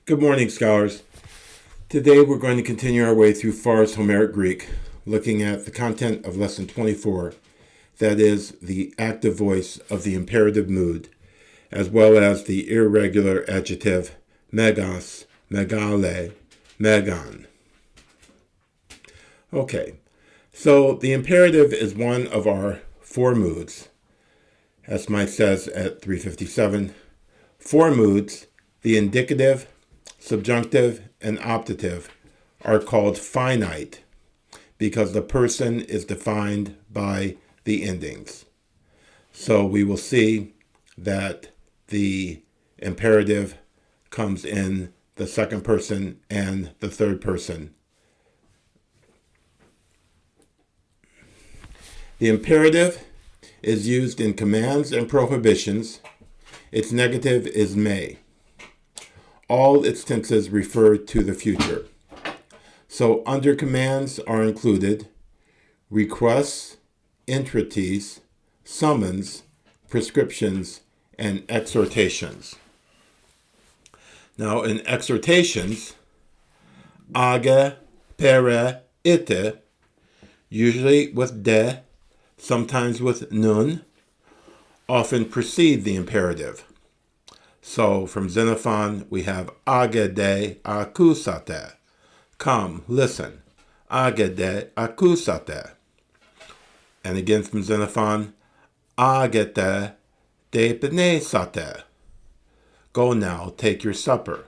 Good morning, scholars. Today we're going to continue our way through Pharr's Homeric Greek, looking at the content of Lesson 24, that is, the active voice of the imperative mood, as well as the irregular adjective μέγας, μεγάλη, μέγαν. Okay, so the imperative is one of our four moods. As Mike says at 357, four moods, the indicative, subjunctive, and optative, are called finite because the person is defined by the endings. So we will see that the imperative comes in the second person and the third person. The imperative is used in commands and prohibitions. Its negative is may. All its tenses refer to the future. So under commands are included requests, entreaties, summons, prescriptions, and exhortations. Now in exhortations, age, pere, ite, usually with de, sometimes with nun, often precede the imperative. So from Xenophon, we have age de akusate. Come, listen. Age de akusate. And again from Xenophon, agete de pneisate. Go now, take your supper.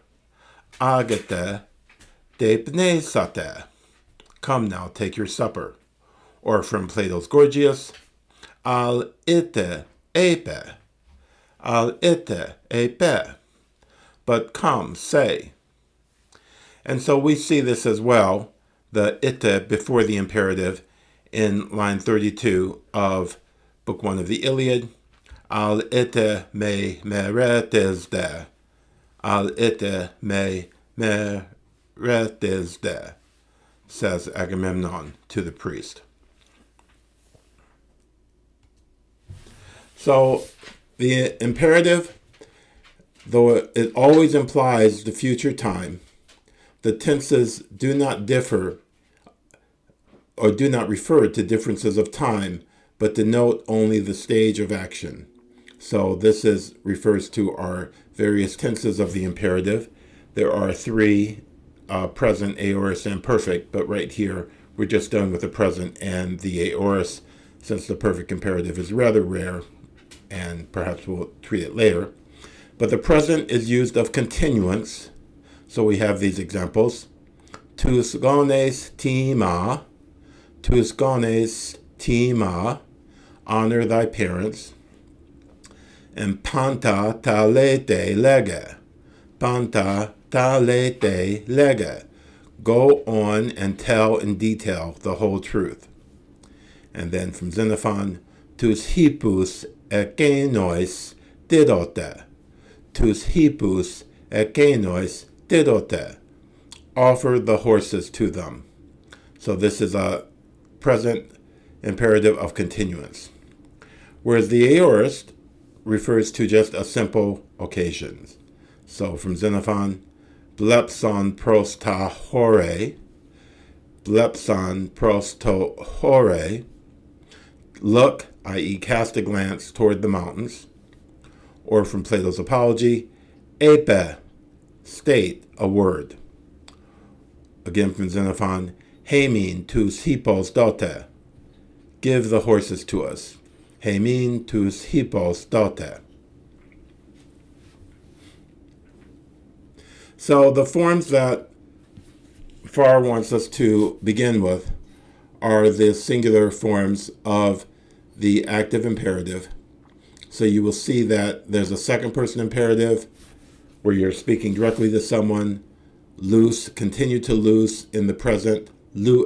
Agete de pneisate. Come now, take your supper. Or from Plato's Gorgias, al ite epe. Al ite epe. But come, say. And so we see this as well, the ite before the imperative, in line 32 of Book 1 of the Iliad. Al ite me meretes de. Al ite me meretes de, says Agamemnon to the priest. So the imperative, though it always implies the future time, the tenses do not differ or do not refer to differences of time, but denote only the stage of action. So this refers to our various tenses of the imperative. There are three, present, aorist, and perfect, but right here we're just done with the present and the aorist, since the perfect imperative is rather rare, and perhaps we'll treat it later. But the present is used of continuance. So we have these examples. Tous gones tima, honor thy parents. And panta talete lege, panta talete lege, go on and tell in detail the whole truth. And then from Xenophon, tous hippus ekenois didote. Tous hippus ekenois didote. Offer the horses to them. So this is a present imperative of continuance. Whereas the aorist refers to just a simple occasion. So from Xenophon, blepson pros ta hore, blepson pros to hore, look, i.e. cast a glance toward the mountains. Or from Plato's Apology, epe, state, a word. Again from Xenophon, hemin tous hippos dote, give the horses to us. Hemin tous hippos dote. So the forms that Pharr wants us to begin with are the singular forms of the active imperative. So you will see that there's a second person imperative where you're speaking directly to someone. Loose, continue to loose in the present, lue.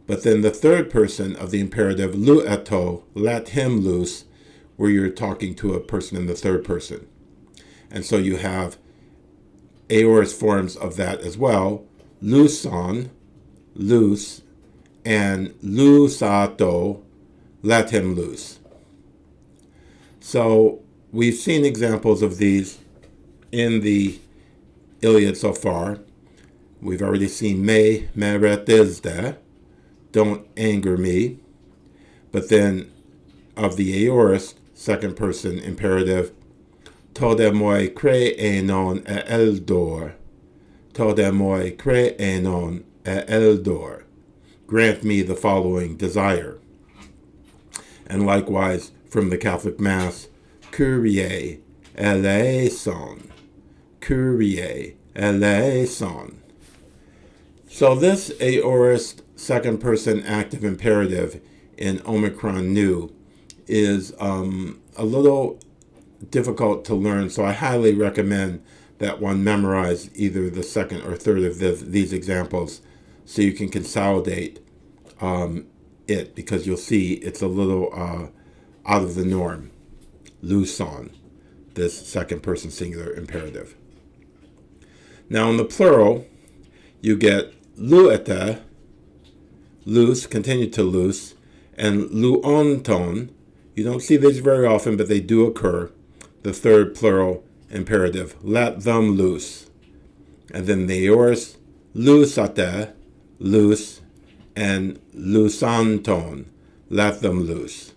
But then the third person of the imperative, lueto, let him loose, where you're talking to a person in the third person. And so you have aorist forms of that as well. Luson, loose, and lusato, let him loose. So we've seen examples of these in the Iliad so far. We've already seen Imperatives-Plural, don't anger me. But then of the Aorist, second person imperative, Tode moi kreenon eldor. Tode moi kreenon eldor. Grant me the following desire. And likewise from the Catholic Mass, Kyrie eleison. Kyrie eleison. So this aorist second person active imperative in Omicron Nu is a little difficult to learn, so I highly recommend that one memorize either the second or third of these examples so you can consolidate it, because you'll see it's a little out of the norm. Luson, this second person singular imperative. Now in the plural, you get luete, loose, continue to loose, and luonton. You don't see these very often, but they do occur. The third plural imperative, let them loose. And then the aorist, loosate, loose, and loosanton, let them loose.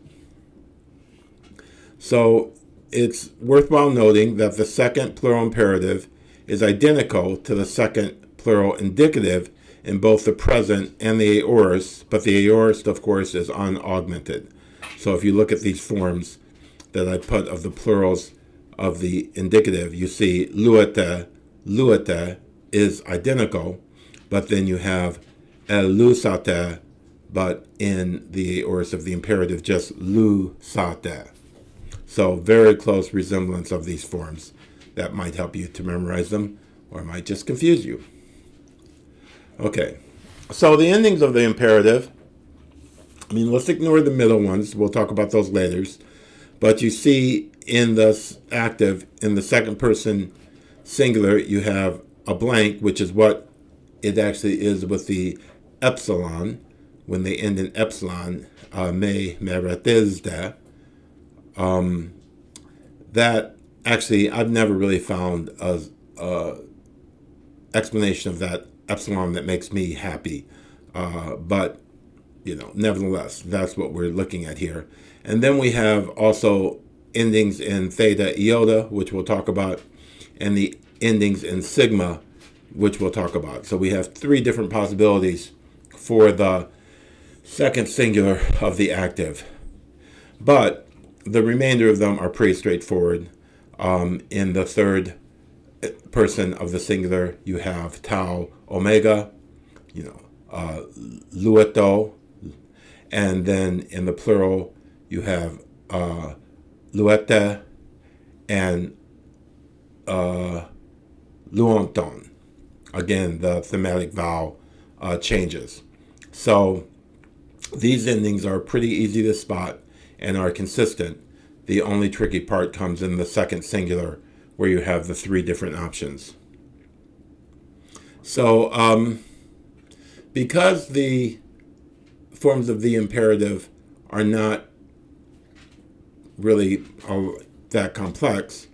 So it's worthwhile noting that the second plural imperative is identical to the second plural indicative in both the present and the aorist, but the aorist, of course, is unaugmented. So if you look at these forms that I put of the plurals of the indicative, you see luete, luete is identical, but then you have elusate, but in the aorist of the imperative, just lusate. So very close resemblance of these forms. That might help you to memorize them, or might just confuse you. Okay, so the endings of the imperative, let's ignore the middle ones. We'll talk about those later. But you see in the active, in the second person singular, you have a blank, which is what it actually is with the epsilon. When they end in epsilon, Imperatives-Plural. That actually, I've never really found a explanation of that epsilon that makes me happy. But nevertheless, that's what we're looking at here. And then we have also endings in theta, iota, which we'll talk about, and the endings in sigma, which we'll talk about. So we have three different possibilities for the second singular of the active. But the remainder of them are pretty straightforward. In the third person of the singular, you have tau, omega, lueto, and then in the plural, you have luete and luonton. Again, the thematic vowel changes. So these endings are pretty easy to spot and are consistent. The only tricky part comes in the second singular, where you have the three different options. So because the forms of the imperative are not really that complex,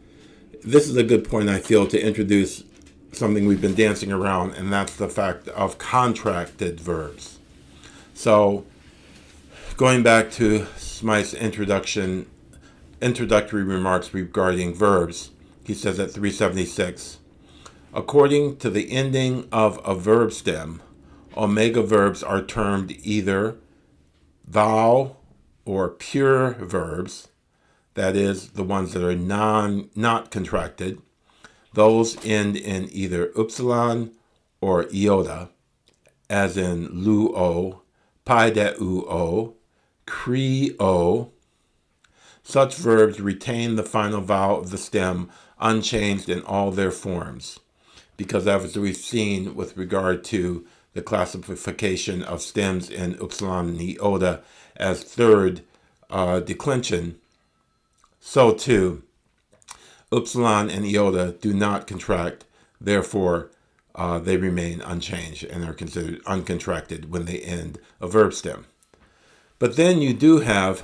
this is a good point, I feel, to introduce something we've been dancing around, and that's the fact of contracted verbs. So going back to Smythe's introductory remarks regarding verbs, he says at 376, according to the ending of a verb stem, omega verbs are termed either vowel or pure verbs, that is, the ones that are not contracted. Those end in either upsilon or iota, as in luo, paideuo, krio. Such verbs retain the final vowel of the stem unchanged in all their forms, because as we've seen with regard to the classification of stems in upsilon and iota as third declension, so too upsilon and iota do not contract, therefore they remain unchanged and are considered uncontracted when they end a verb stem. But then you do have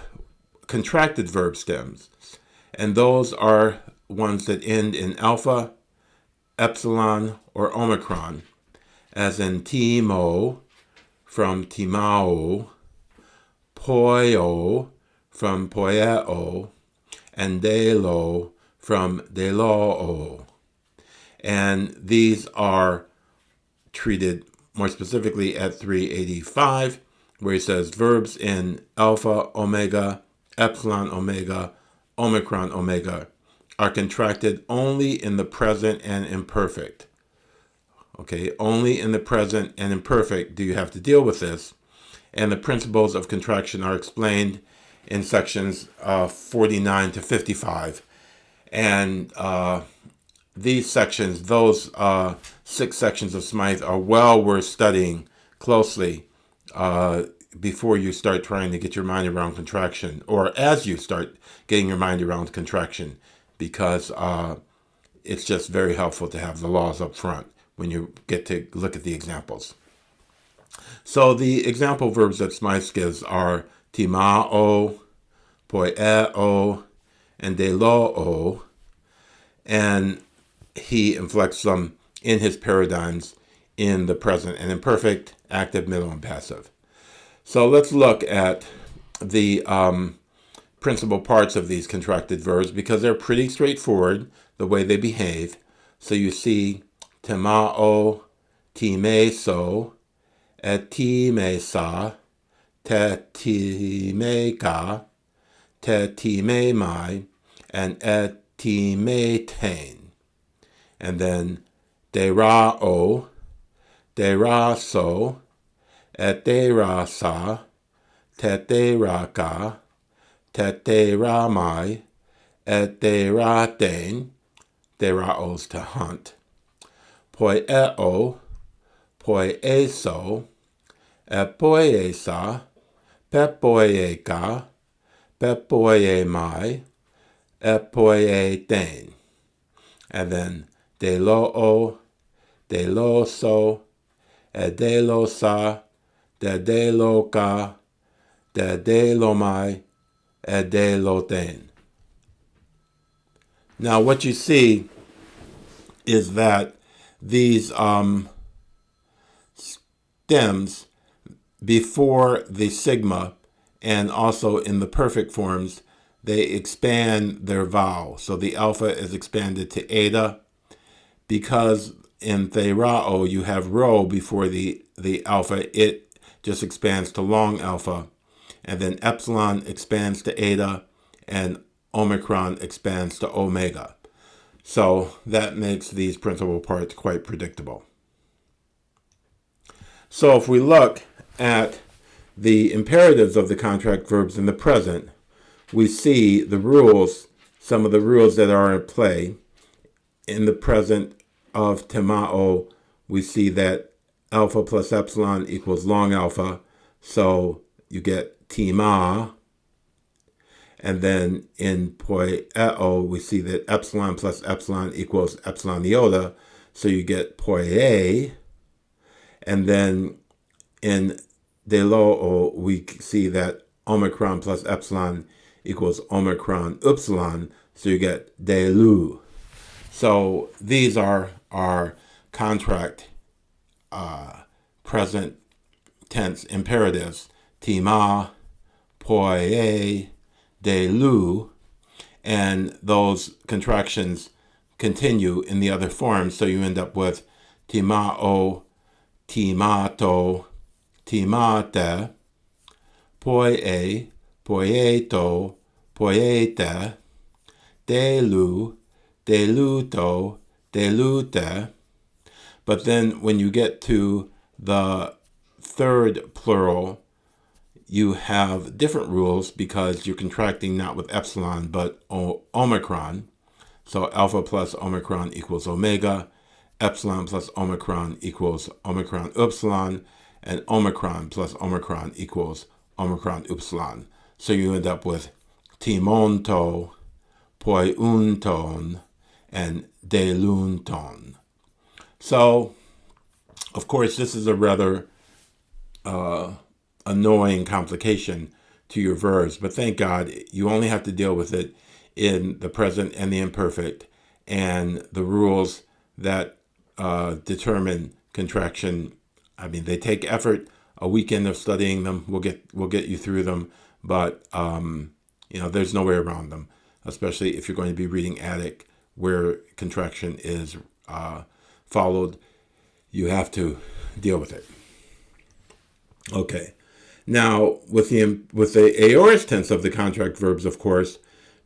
contracted verb stems, and those are ones that end in alpha, epsilon or omicron, as in timo from timao, poio from poieo, and delo from deloo. And these are treated more specifically at 385, where he says verbs in alpha, omega, epsilon, omega, omicron, omega are contracted only in the present and imperfect. Okay, only in the present and imperfect do you have to deal with this. And the principles of contraction are explained in sections 49 to 55. And these sections, those 6 sections of Smythe, are well worth studying closely before you start trying to get your mind around contraction, or as you start getting your mind around contraction, because it's just very helpful to have the laws up front when you get to look at the examples. So the example verbs that Smythe gives are timao, poieo, and deloo, and he inflects them in his paradigms in the present and imperfect, active, middle, and passive. So let's look at the principal parts of these contracted verbs, because they're pretty straightforward the way they behave. So you see timao, timeso, etimesa, tetimeka, tetimemai, and etimetain. And then derao, deraso, eterasa, teteraka, teteramai, eteraten, deraos to hunt, poieo, poieso, epoiesa, pepoieka, pepoiemai, epoieten. And then deloo, deloso, edelosa, dedeloka, dedelomai, edeloten. Now what you see is that these stems before the sigma and also in the perfect forms, they expand their vowel. So the alpha is expanded to eta, because in therao you have rho before the alpha. It just expands to long alpha. And then epsilon expands to eta, and omicron expands to omega. So that makes these principal parts quite predictable. So if we look at the imperatives of the contract verbs in the present, we see the rules, some of the rules that are in play. In the present of timao, we see that alpha plus epsilon equals long alpha, so you get tima. And then in poieo, we see that epsilon plus epsilon equals epsilon iota, so you get poie. And then in deloo, we see that omicron plus epsilon equals omicron upsilon, so you get delu. So these are our contract present tense imperatives: tima, poie, delu, and those contractions continue in the other forms, so you end up with timao, timato, timate, poie, poieto, poiete, delu, deluto, delute. But then when you get to the third plural, you have different rules, because you're contracting not with epsilon but omicron. So alpha plus omicron equals omega, epsilon plus omicron equals omicron upsilon, and omicron plus omicron equals omicron upsilon. So you end up with timonto, poiunton, and delunton. So, of course, this is a rather annoying complication to your verbs, but thank God you only have to deal with it in the present and the imperfect, and the rules that determine contraction. I mean, they take effort. A weekend of studying them will get you through them, but there's no way around them, especially if you're going to be reading Attic, where contraction is followed. You have to deal with it. Okay. Now, with the aorist tense of the contract verbs, of course,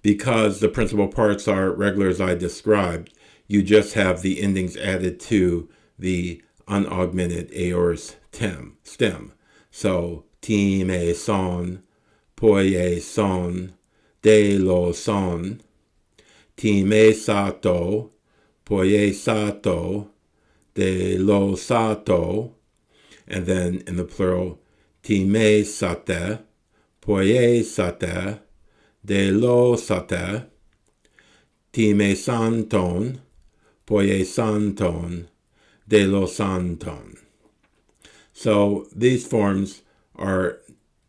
because the principal parts are regular as I described, you just have the endings added to the unaugmented aorist stem. So, time son, poi son, de lo son, time sato, poi sato, de lo sato, and then in the plural, time sate, poi sate, de lo sate, time santon, poi santon, de lo santon. So these forms are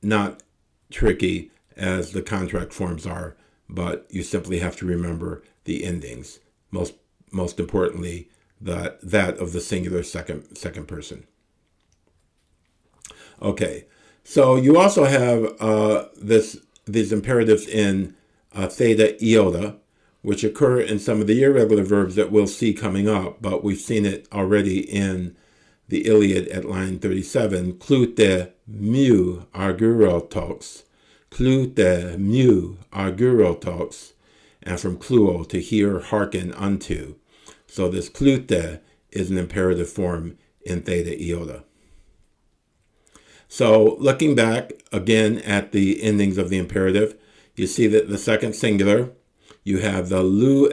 not tricky as the contract forms are, but you simply have to remember the endings. Most importantly, that of the singular second person. Okay, so you also have these imperatives in theta iota, which occur in some of the irregular verbs that we'll see coming up, but we've seen it already in the Iliad at line 37. Klute mu argurotox, klute mu argurotox, and from kluo, to hear, hearken unto. So this klute is an imperative form in theta iota. So looking back again at the endings of the imperative, you see that the second singular, you have the lue,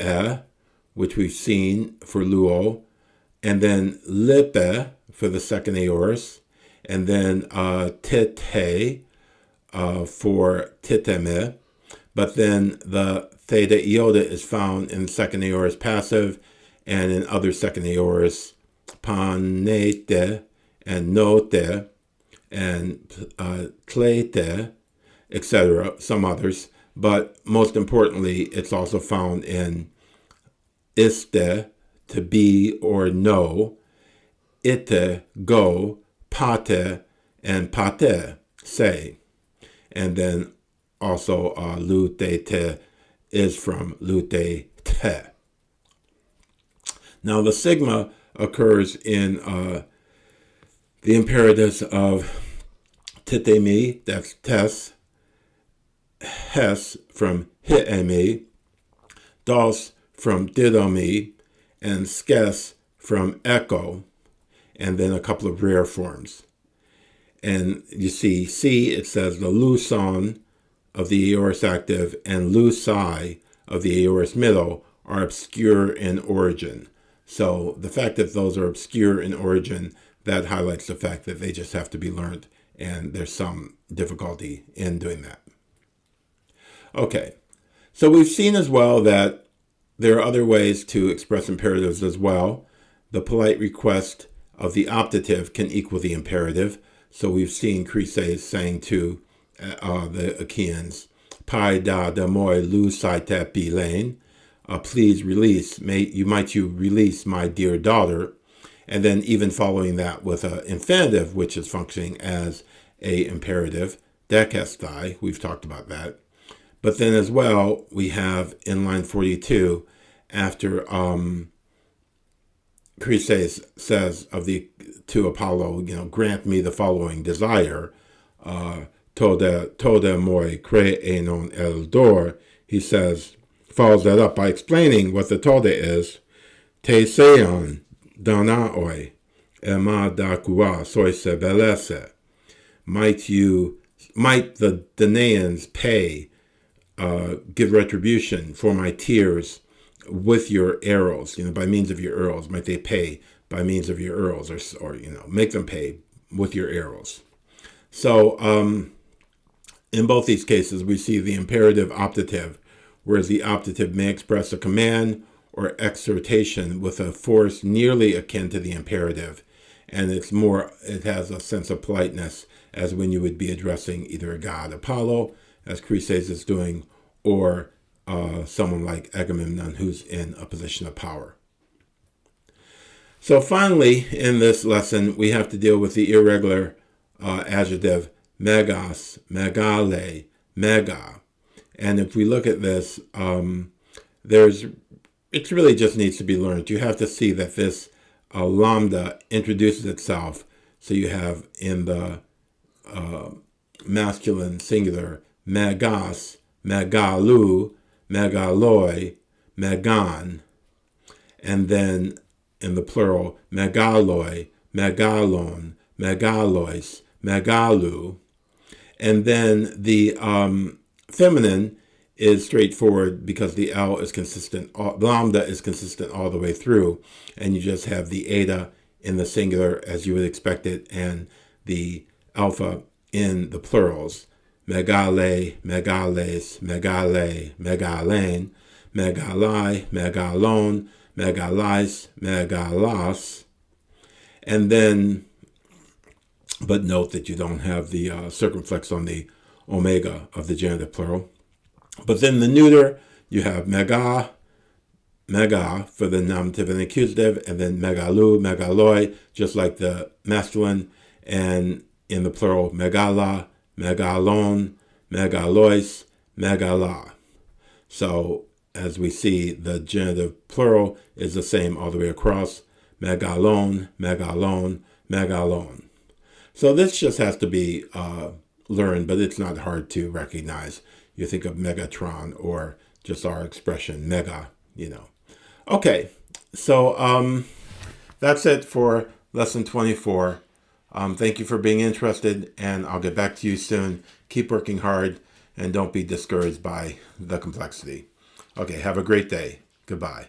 which we've seen for luo, and then lipe for the second aorist, and then tete for titeme. But then the theta iota is found in second aorist passive and in other second aorists, panete and note and tlete, etc., some others. But most importantly, it's also found in iste, to be or know, ite, go, pate, and pate, say. And then also lute te is from lute te. Now the sigma occurs in the imperatives of titemi, that's tes, hes from hiemi, dos from didomi, and skes from echo, and then a couple of rare forms. And you see, C, it says the luson of the aorist active and luci of the aorist middle are obscure in origin. So the fact that those are obscure in origin, that highlights the fact that they just have to be learned, and there's some difficulty in doing that. Okay, so we've seen as well that there are other ways to express imperatives as well. The polite request of the optative can equal the imperative. So we've seen Chryses saying to the Achaeans, Pai da da moi lu saite bilain, please release, you release my dear daughter. And then even following that with an infinitive, which is functioning as a imperative, dekestai, we've talked about that. But then as well, we have in line 42, after Chryses says to Apollo, grant me the following desire, toda moi cre enon el dor, he follows that up by explaining what the toda is, te seon danaoi, ema da kua soise belese. Might the Danaans pay, give retribution for my tears with your arrows, by means of your arrows. Might they pay by means of your arrows, or make them pay with your arrows. So in both these cases, we see the imperative optative, whereas the optative may express a command or exhortation with a force nearly akin to the imperative, and it has a sense of politeness, as when you would be addressing either a god, Apollo, as Chryses is doing, or someone like Agamemnon who's in a position of power. So finally, in this lesson, we have to deal with the irregular adjective μέγας, μεγάλη, μέγα. And if we look at this, it really just needs to be learned. You have to see that this lambda introduces itself. So you have in the masculine singular, μέγας, μέγαλου, μέγαλoi, μέγαν. And then in the plural, megaloi, megalon, megalois, megalu. And then the feminine is straightforward because the L is consistent, lambda is consistent all the way through. And you just have the eta in the singular as you would expect it, and the alpha in the plurals. Megale, megales, megale, megalen, megalai, megalon, megalais, megalas. And then, but note that you don't have the circumflex on the omega of the genitive plural. But then the neuter, you have mega, mega for the nominative and accusative, and then megalu, megaloi, just like the masculine, and in the plural, megala, megalon, megalois, megala. So as we see, the genitive plural is the same all the way across. Megalon, megalon, megalon. So this just has to be learned, but it's not hard to recognize. You think of Megatron or just our expression, mega, Okay, so that's it for lesson 24. Thank you for being interested, and I'll get back to you soon. Keep working hard, and don't be discouraged by the complexity. Okay, have a great day. Goodbye.